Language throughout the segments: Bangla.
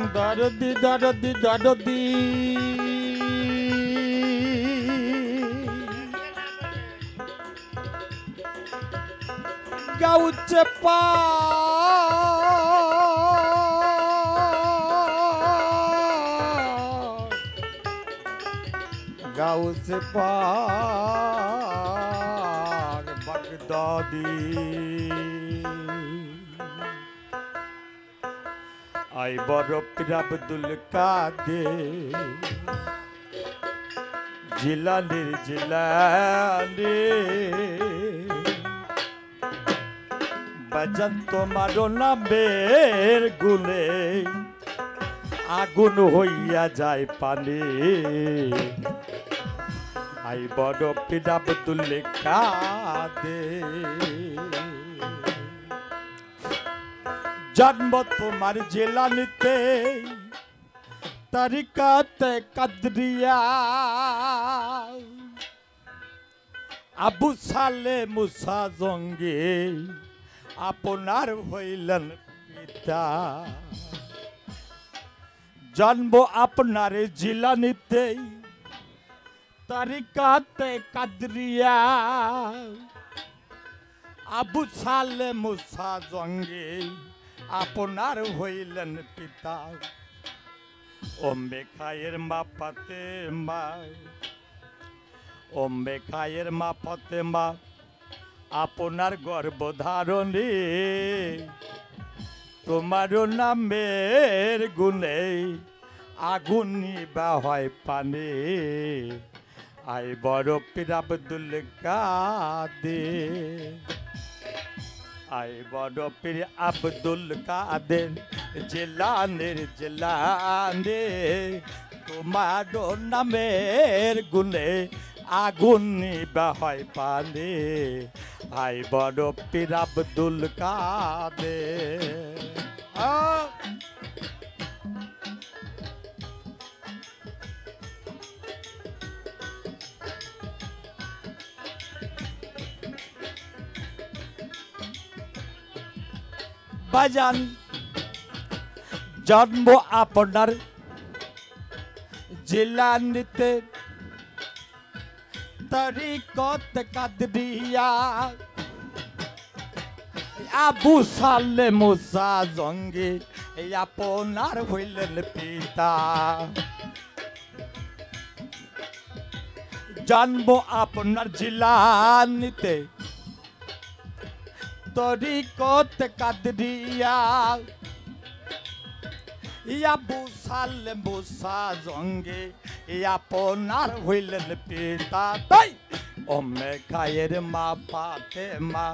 দরদি দরদি দরদি গাউছে পা গাউছে পার বাগদাদি আই বড় পীর আব্দুল কাদের জিলানির জিলানি বাজান তোমার নামের গুণে আগুন হইয়া যায় পানি আই বড় পীর আব্দুল কাদের জন্ম তোমার জিলানিতে তরিকাতে কাদরিয়া আবু সালে মুসা জঙ্গি আপনার হইলেন পিতা জন্ম আপনার জিলানিতে তরিকাতে কাদরিয়া আবু সালে মুসা জঙ্গি আপনার হইলেন পিতা ওম্বে খায়ের মা ফাতেমা ওম্বে খায়ের মা ফাতেমা আপনার গর্ভধারণী তোমার নামের গুণে আগুন নিবা হয় পানি আই বড় পীর আব্দুল কাদের আই বড় পীর আব্দুল কাদের জিলানির জিলানি তোমার নামের গুণে আগুন নিবা হয় পানি আই বড় পীর আব্দুল কাদের বাজান জন্ম আপনার জিলানিতে তরিকত কাদরিয়া আবু সালে মুসা জঙ্গি আপনার হইলেন পিতা জন্ম আপনার জিলানিতে তরিকত কাদরিয়া আবু সালে মুসা জঙ্গি আপনার হইলেন পিতা তাই ওম্মে খায়ের মা ফাতেমা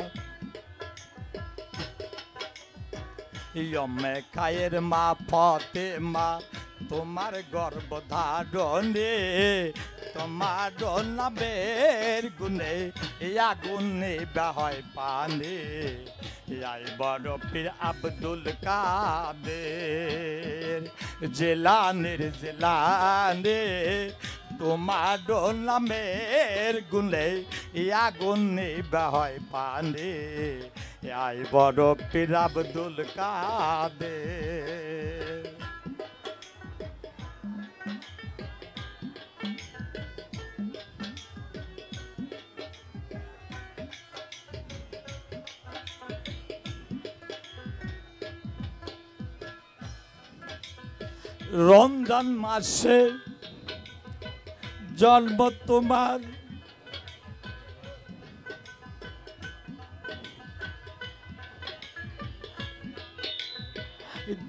ওম্মে খায়ের মা ফাতেমা তোমার গর্ভধারণে তোমার নামের গুণে আগুন নিবা হয় পানি আই বড় পীর আব্দুল কাদের জিলানির জিলানি তোমার নামের গুণে আগুন নিবা হয় পানি আই বড় পীর আব্দুল কাদের রমজান মাসে জন্ম তোমার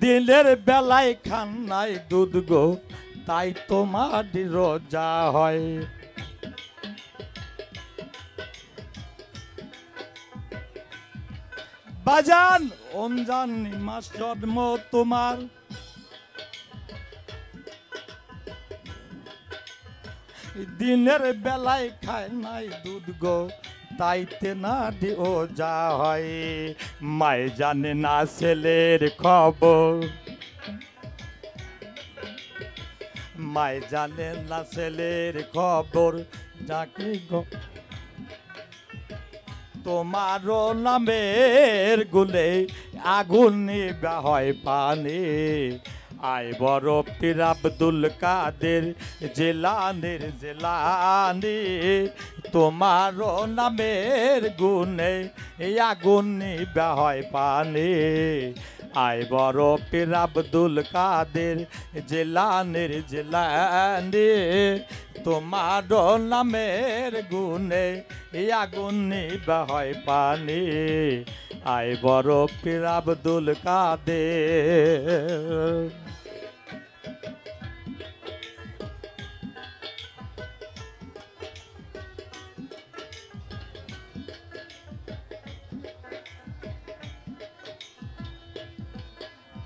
দিনের বেলায় খান নাই দুধ গো তাই তোমার রোজা হয় বাজান রমজান মাস জন্ম তোমার দিনের বেলায় খায় নাই দুধ গো তাইতে না ও যা হয় মায় জানে না ছেলের খবর মায় জানে না ছেলের খবর যাকে গো তোমারও নামের গুলে আগুন নিবা হয় পানি আয় বড় পীর আব্দুল কাদের জিলানীর জিলানী তোমার নামের গুণে আগুন নিভা হয় পানি আয় বড় পীর আব্দুল কাদের জিলানীর জিলানী তোমার নামের গুণে আগুন নিভা হয় পানি আয় বড় পীর আব্দুল কাদের।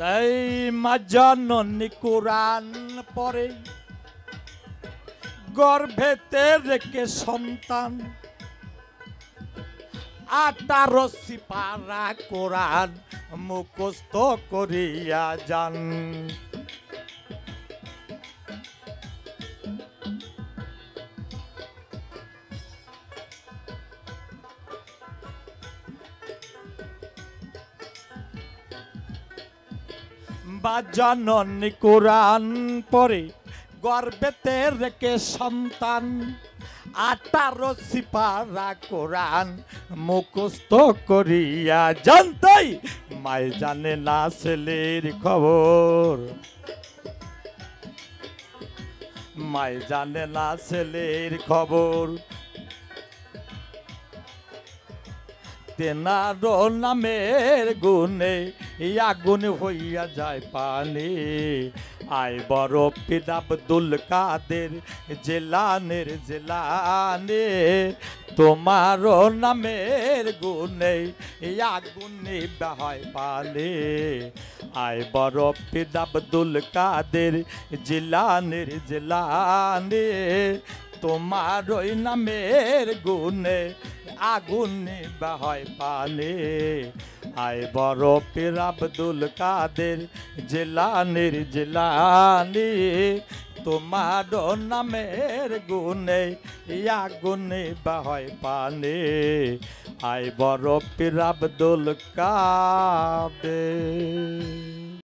তাই মা জননী কোরআন পড়ে গর্ভেতে রেখে সন্তান 18 সিপারা কোরআন মুখস্থ করিয়া যান বা জননী কোরআন পড়ে গর্ভেতে রেখে সন্তান 18 সিপারা কোরআন মুখস্থ করিয়া জানতাই মাই জানে না ছেলের খবর মাই জানে না ছেলের খবর তেনার নামের গুণে আগুন হইয়া যায় পানি আয় বড় পীর আব্দুল কাদের জিলানীর জিলানী তোমার নামের গুণে আগুন নিভা হয় পানি আয় বড় পীর আব্দুল কাদের জিলানীর জিলানী তোমার ওই নামের গুণে আগুন নিভা হয় পানি আয় বড় পীর আব্দুল কাদের জিলানীর জিলানী তোমার নামের গুণে আগুন নিভা হয় পানি আয় বড় পীর আব্দুল কাদের।